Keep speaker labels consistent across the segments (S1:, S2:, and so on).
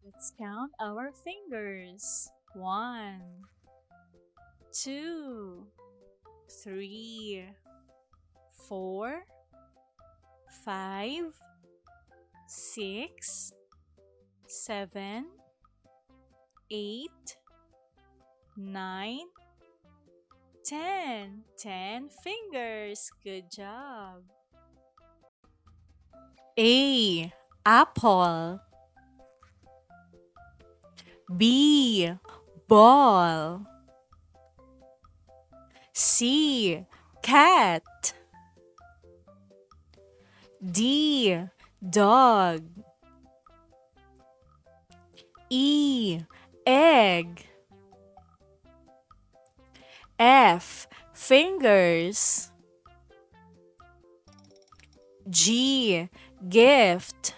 S1: Let's count our fingers. 1, 2, 3, 4, 5, 6, 7, 8, 9, 10. 10 fingers. Good job. A. Apple. B. Ball. C. Cat. D. Dog. E. Egg. F. Fingers. G. Gift.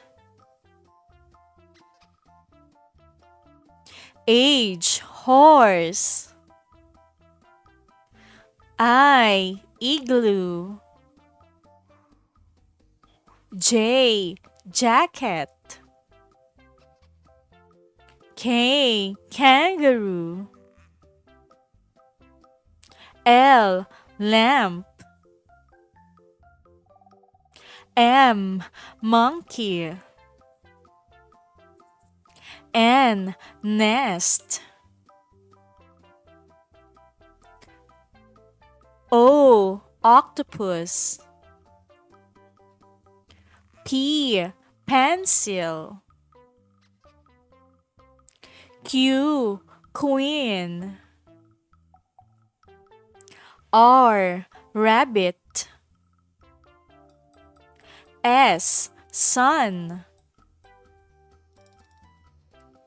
S1: H. Horse. I. Igloo. J. Jacket. K. Kangaroo. L. Lamp. M. Monkey. N. Nest. O. Octopus. P. Pencil. Q. Queen. R. Rabbit. S. Sun.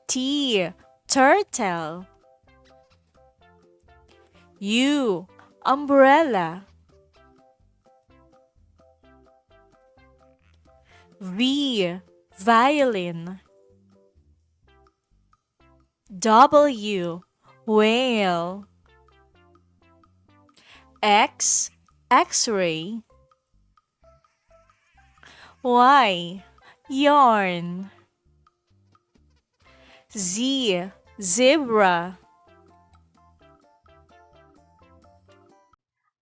S1: T. Turtle. U. Umbrella. V. Violin. W. Whale. X. X-ray. Y. Yarn. Z. Zebra.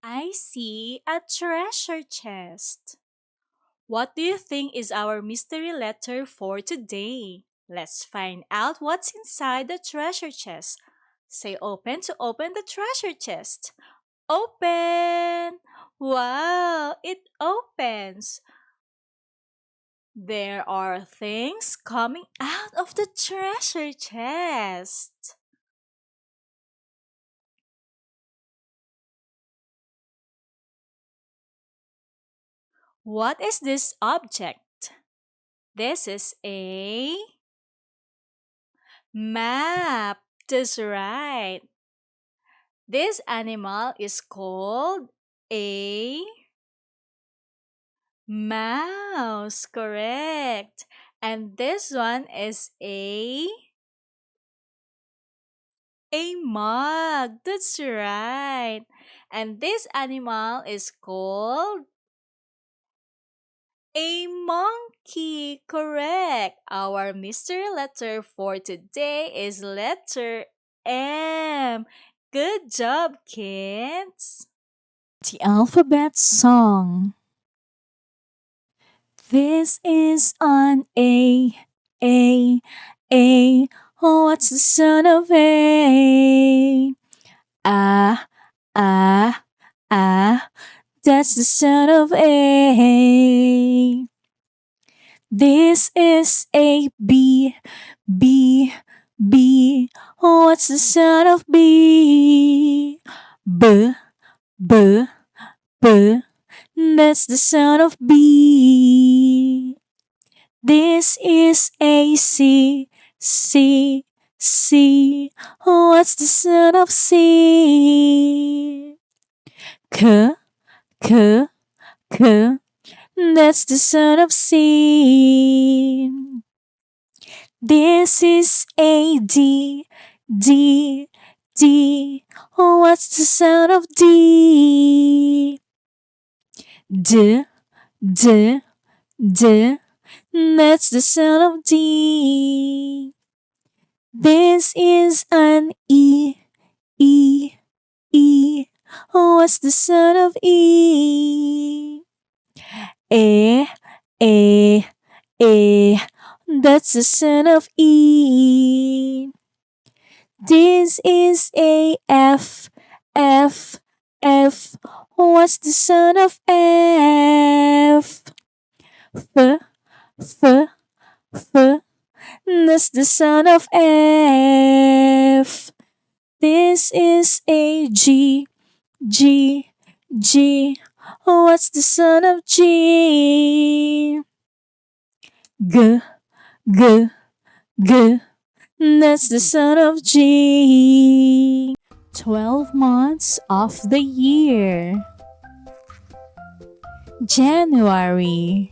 S1: I see a treasure chest. What do you think is our mystery letter for today? Let's find out what's inside the treasure chest. Say open to open the treasure chest. Open! Wow, it opens. There are things coming out of the treasure chest. What is this object? This is a map. That's right. This animal is called a mouse. Correct. And this one is a mug. That's right. And this animal is called a monkey. Correct. Our mystery letter for today is letter M. Good job, kids. The alphabet song. This is an A, A. Oh, what's the sound of A? Ah, ah, ah. That's the sound of A. This is a B, B, B. Oh, what's the sound of B? B, B, B. That's the sound of B. This is a C, C, C. Oh, what's the sound of C? K, K, K. That's the sound of C. This is a D, D, D. Oh, what's the sound of D? D, D, D. That's the sound of D. This is an E, E, E. What's the sound of E? A, A, A. That's the sound of E. This is a F, F, F. What's the sound of F? F, F, F. That's the sound of F. This is a G, G, G. What's the sound of G? G, G, G. That's the sound of G. 12 months of the year. January,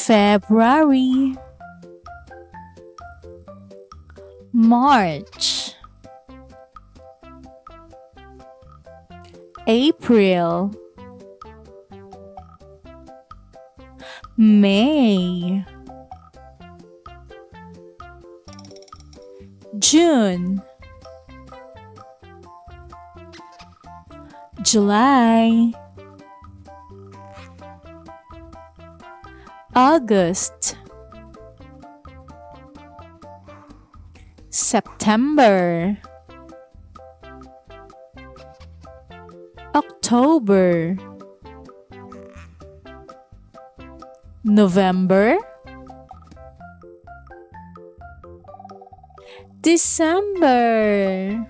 S1: February, March, April, May, June, July, August, September, October, November, December.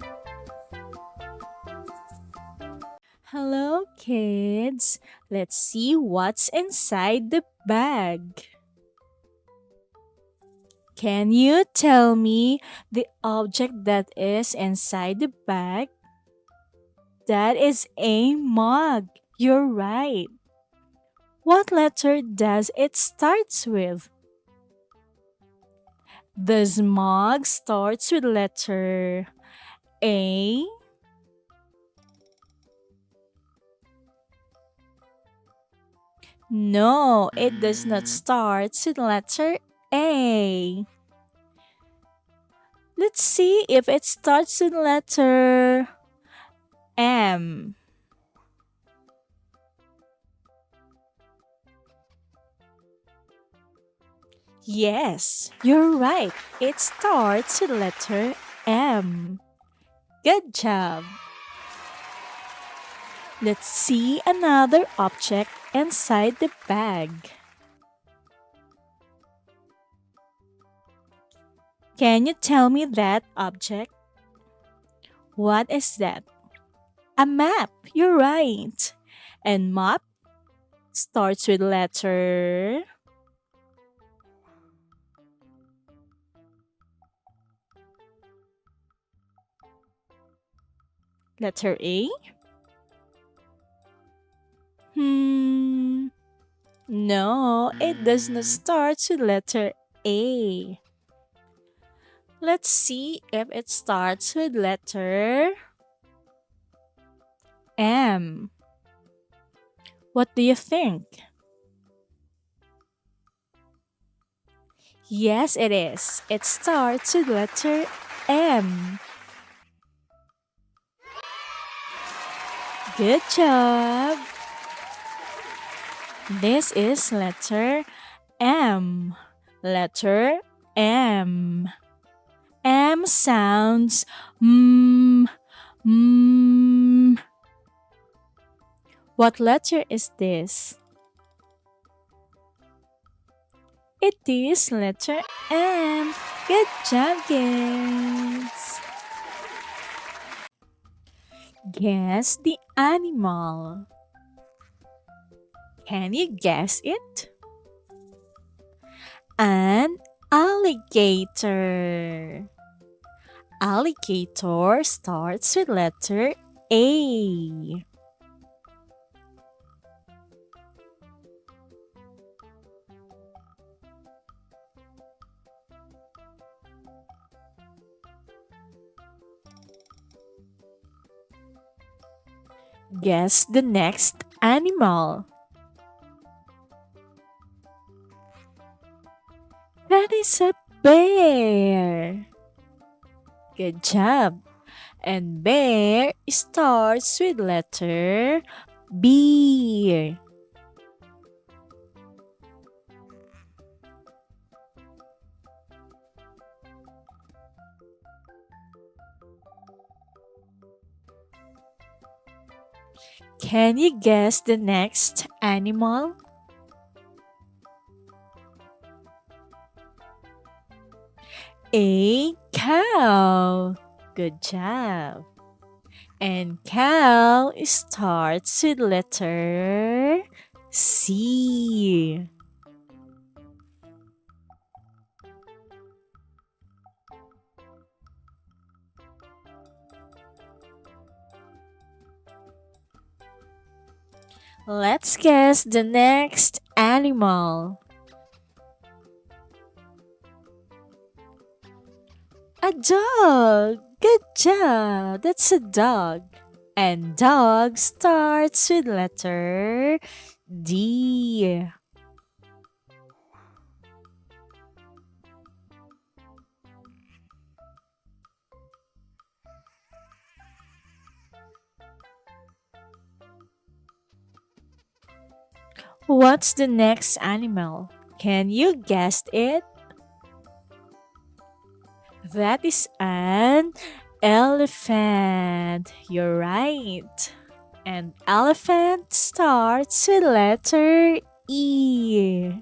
S1: Hello, kids. Let's see what's inside the bag. Can you tell me the object that is inside the bag? That is a mug. You're right. What letter does it starts with? This mug starts with letter A. No, it does not start with letter A. Let's see if it starts with letter M. Yes, you're right. It starts with letter M. Good job. Let's see another object inside the bag. Can you tell me that object? What is that? A map. You're right. And map starts with letter A. No, it does not start with letter A. Let's see if it starts with letter M. What do you think? Yes, it is. It starts with letter M. Good job. This is letter M. Letter M. M sounds mm. What letter is this? It is letter M. Good job, kids. Guess the animal. Can you guess it? An alligator. Alligator starts with letter A. Guess the next animal. That is a bear. Good job. And bear starts with letter B. Can you guess the next animal? A cow. Good job. And cow starts with letter C. Let's guess the next animal. A dog. Good job. That's a dog. And dog starts with letter D. What's the next animal? Can you guess it? That is an elephant. You're right. And elephant starts with letter E.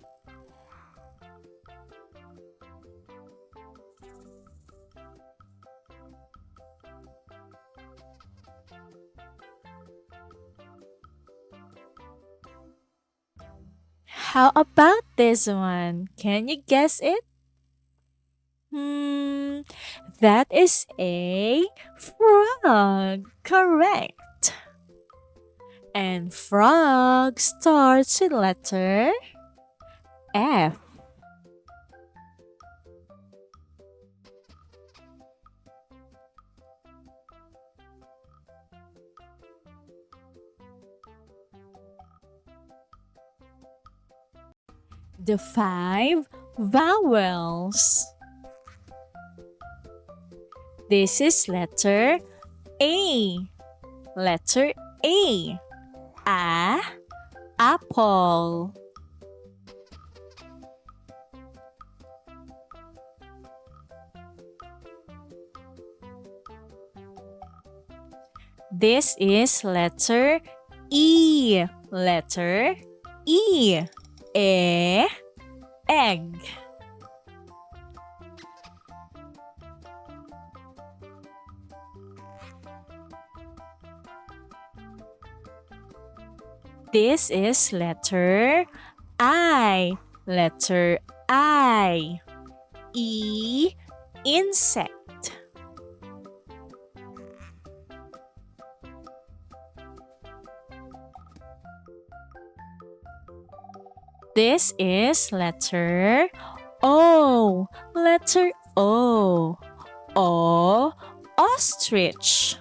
S1: How about this one? Can you guess it? Hmm, that is a frog. Correct. And frog starts with letter F. The five vowels. This is letter A. Letter A. A. Apple. This is letter E. Letter E. Egg. This is letter I. Letter I. Insect. This is letter O. Letter O. Ostrich.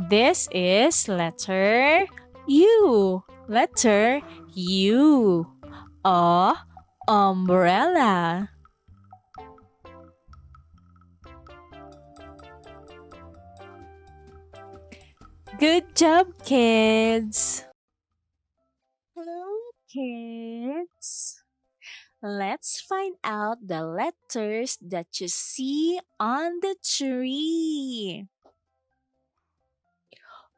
S1: This is letter U. Letter U. Umbrella. Good job, kids. Hello, kids. Let's find out the letters that you see on the tree.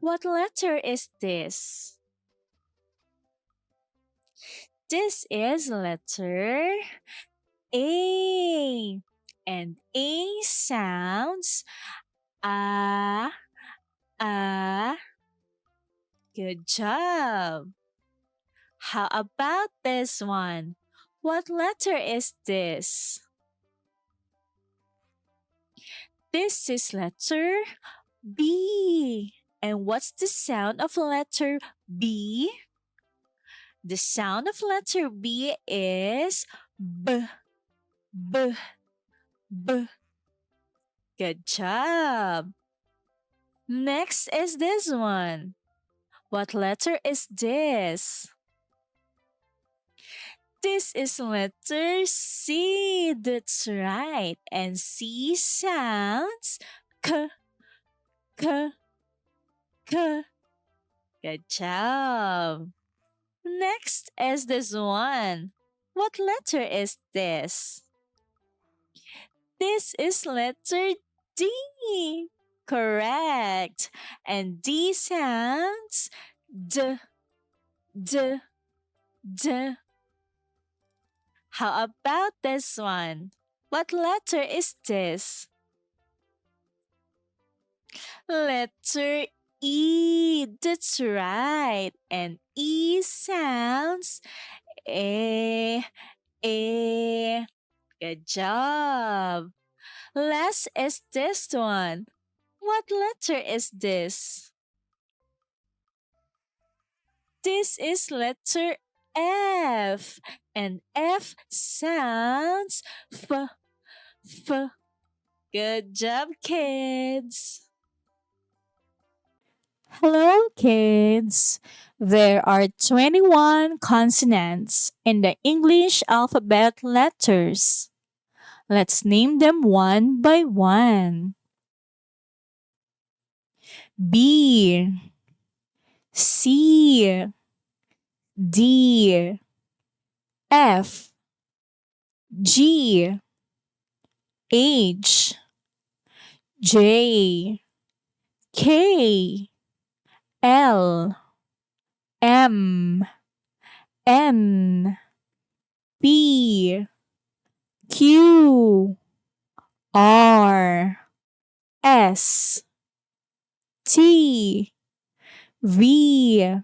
S1: What letter is this? This is letter A. And A sounds ah. Good job. How about this one? What letter is this? This is letter B. And what's the sound of letter B? The sound of letter B is B, B, B. Good job. Next is this one. What letter is this? This is letter C. That's right. And C sounds k, k, k. Good job. Next is this one. What letter is this? This is letter D. Correct. And D sounds d, d, d. How about this one? What letter is this? Letter E. That's right. And E sounds eh, eh. Good job. Last is this one. What letter is this? This is letter F. And F sounds f, f. Good job, kids. Hello, kids. There are 21 consonants in the English alphabet letters. Let's name them one by one. B, C, D, F, G, H, J, K, L, M, N, P, Q, R, S, T, V,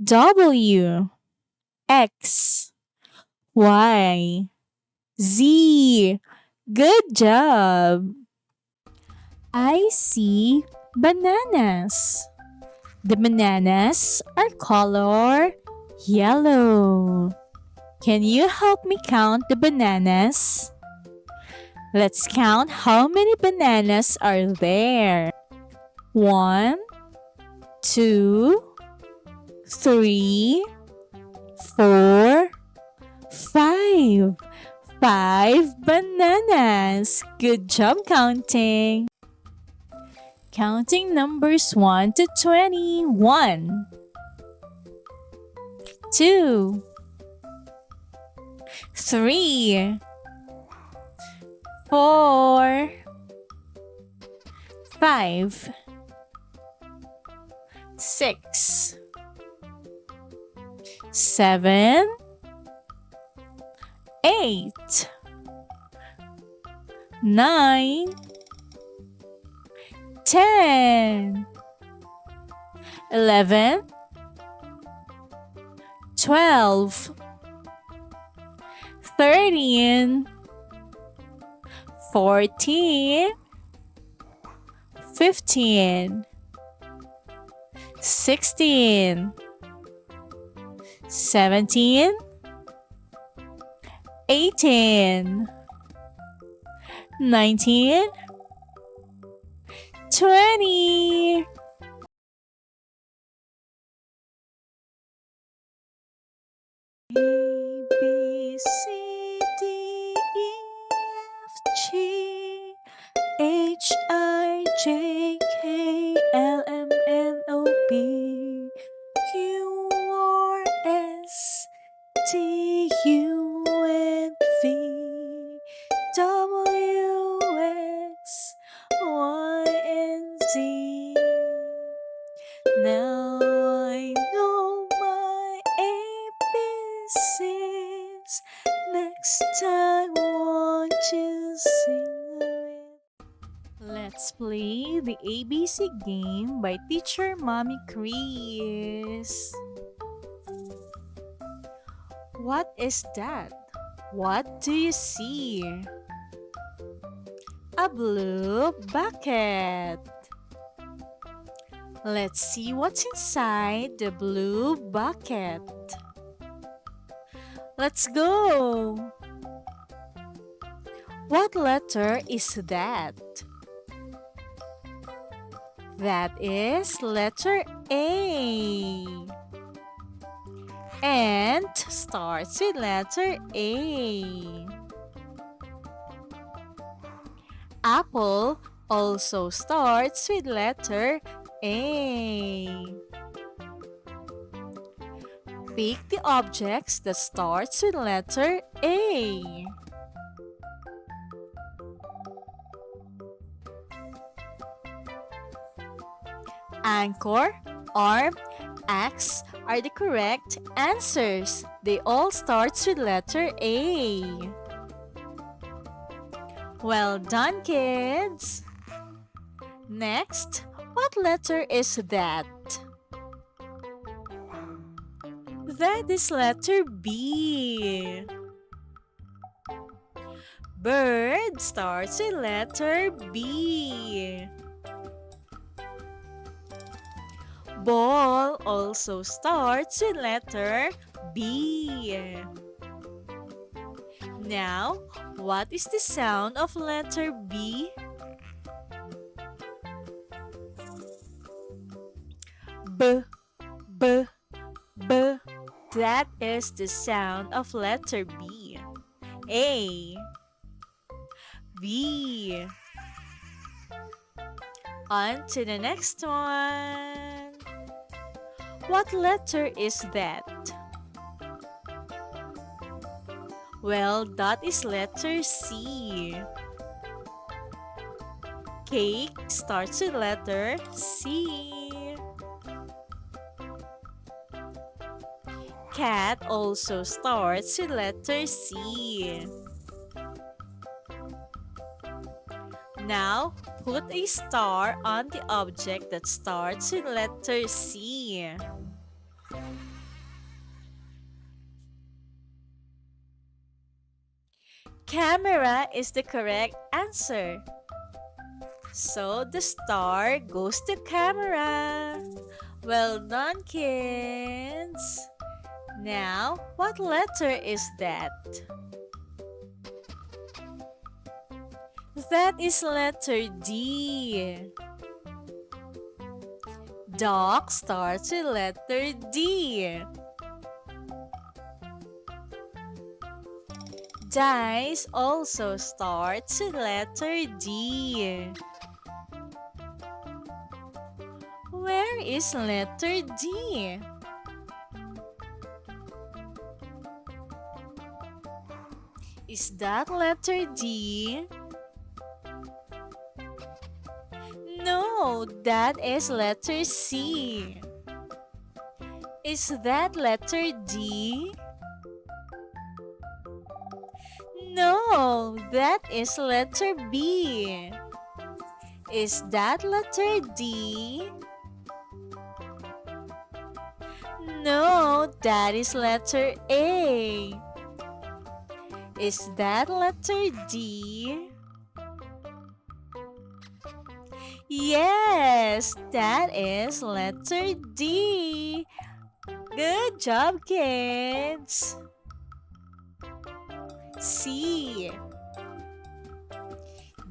S1: W, X, Y, Z. Good job. I see bananas. The bananas are color yellow. Can you help me count the bananas? Let's count how many bananas are there. 1, 2, 3, 4, 5. 5 bananas. Good job counting. Counting numbers 1 to 20. 1, 2, 3, 4, 5, 6, 7, 8, 9, 10, 11, 12, 13, 14, 15, 16, 17, 18, 19, 20. A, B, C, D, E, F, G, H, I, J, K, L, M, N, O, P, Q, R, S, T, U, and V, W, X, Y, and Z. Now I know my ABCs. Next time, won't you sing it? Let's play the ABC game by Teacher Mommy Chris. What is that? What do you see? A blue bucket. Let's see what's inside the blue bucket. Let's go! What letter is that? That is letter A. Ant starts with letter A. Apple also starts with letter A. Pick the objects that starts with letter A. Anchor, arm, axe are the correct answers. They all start with letter A. Well done, kids! Next, what letter is that? That is letter B. Bird starts with letter B. Ball also starts with letter B. Now, what is the sound of letter B? B, B, B. That is the sound of letter B. A, B. On to the next one. What letter is that? Well, that is letter C. Cake starts with letter C. Cat also starts with letter C. Now, put a star on the object that starts with letter C. Camera is the correct answer. So the star goes to camera. Well done, kids. Now, what letter is that? That is letter D. Dog starts with letter D. Dice also starts with letter D. Where is letter D? Is that letter D? No, that is letter C. Is that letter D? No, that is letter B. Is that letter D? No, that is letter A. Is that letter D? Yes, that is letter D. Good job, kids. C,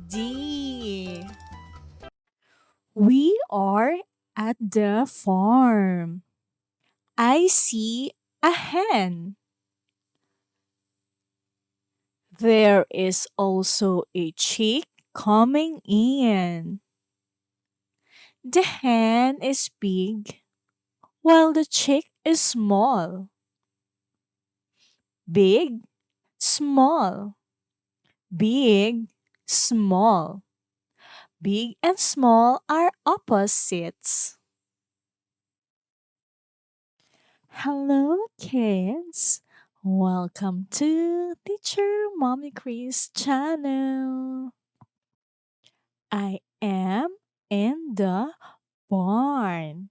S1: D. We are at the farm. I see a hen. There is also a chick coming in. The hen is big while the chick is small. Big, small, big, small. Big and small are opposites. Hello, kids. Welcome to Teacher Mommy Chris channel. I am in the barn.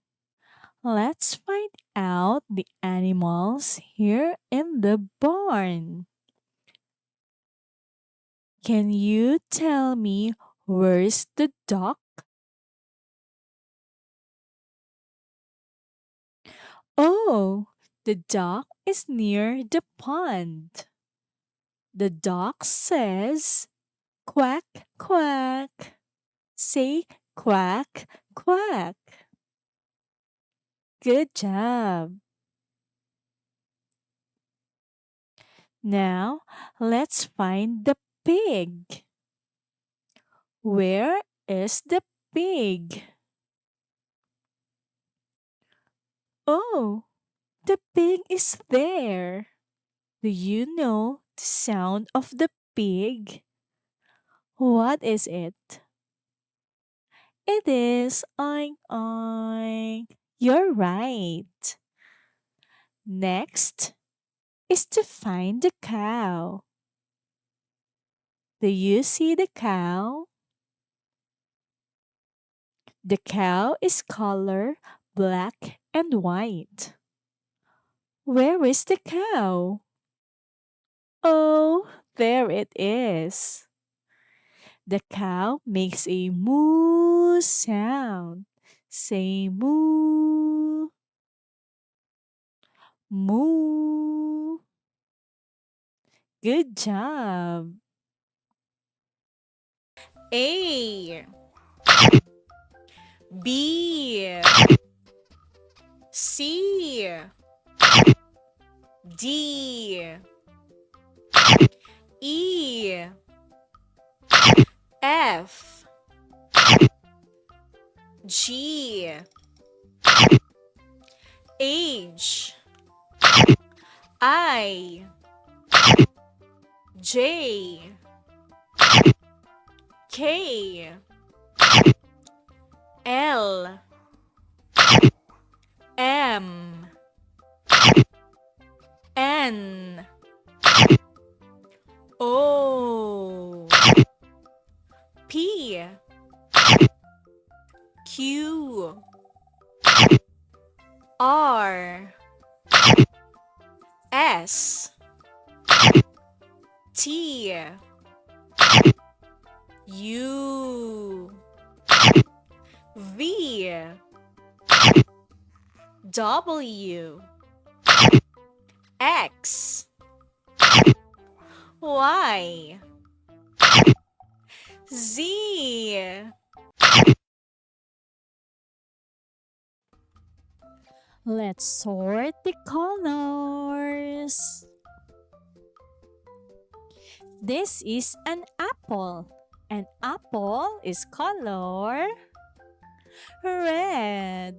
S1: Let's find out the animals here in the barn. Can you tell me where's the duck? Oh, the duck is near the pond. The duck says, quack, quack. Say Quack, quack. Good job. Now, let's find the pig. Where is the pig? Oh, the pig is there. Do you know the sound of the pig? What is it? It is oink oink. You're right. Next is to find the cow. Do you see the cow? The cow is color black and white. Where is the cow? Oh, there it is. The cow makes a moo sound. Say moo, moo. Good job. A, B, C, D, E, F, G, H, I, J, K, L, M, N, O, P, Q, R, S, T, U, V, W, X, Y, Z. Let's sort the colors. This is an apple. An apple is color red.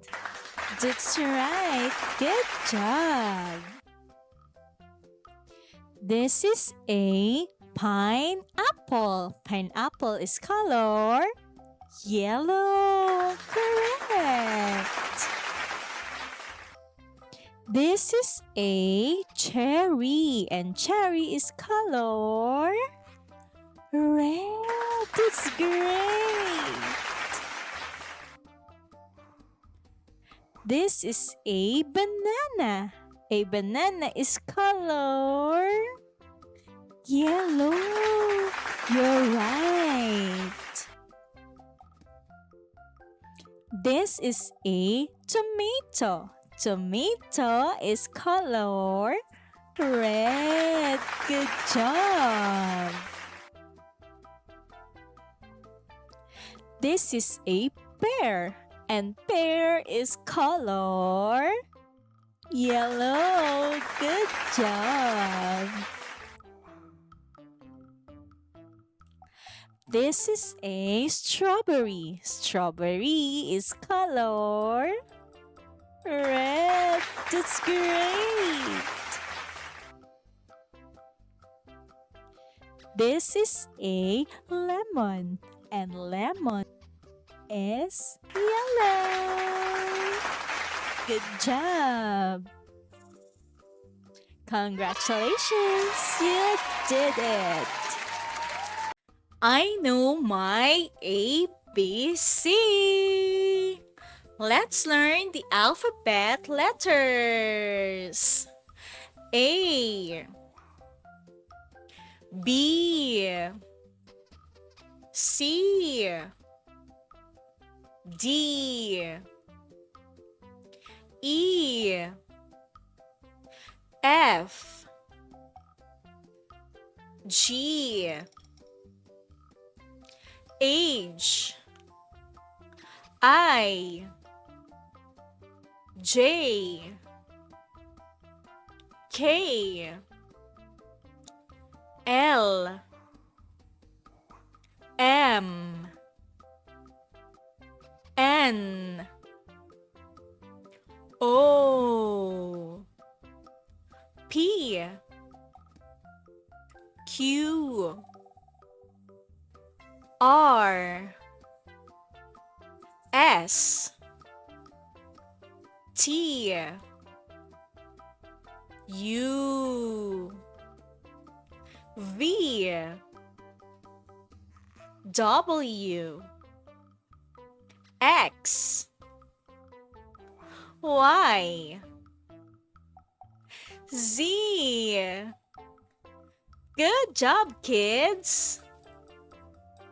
S1: That's right. Good job. This is a pineapple. Pineapple is color yellow. Correct. This is a cherry, and cherry is color red. That's great. This is a banana. A banana is color yellow. You're right. This is a tomato. Tomato is color red. Good job. This is a pear, and pear is color yellow. Good job. This is a strawberry. Strawberry is color red. That's great. This is a lemon, and lemon is yellow. Good job. Congratulations, you did it. I know my ABC. Let's learn the alphabet letters. A, B, C, D, E, F, G, H, I, J, K, L, M, N, O, P, Q, R, S, T, U, V, W, X, Y, Z. Good job, kids!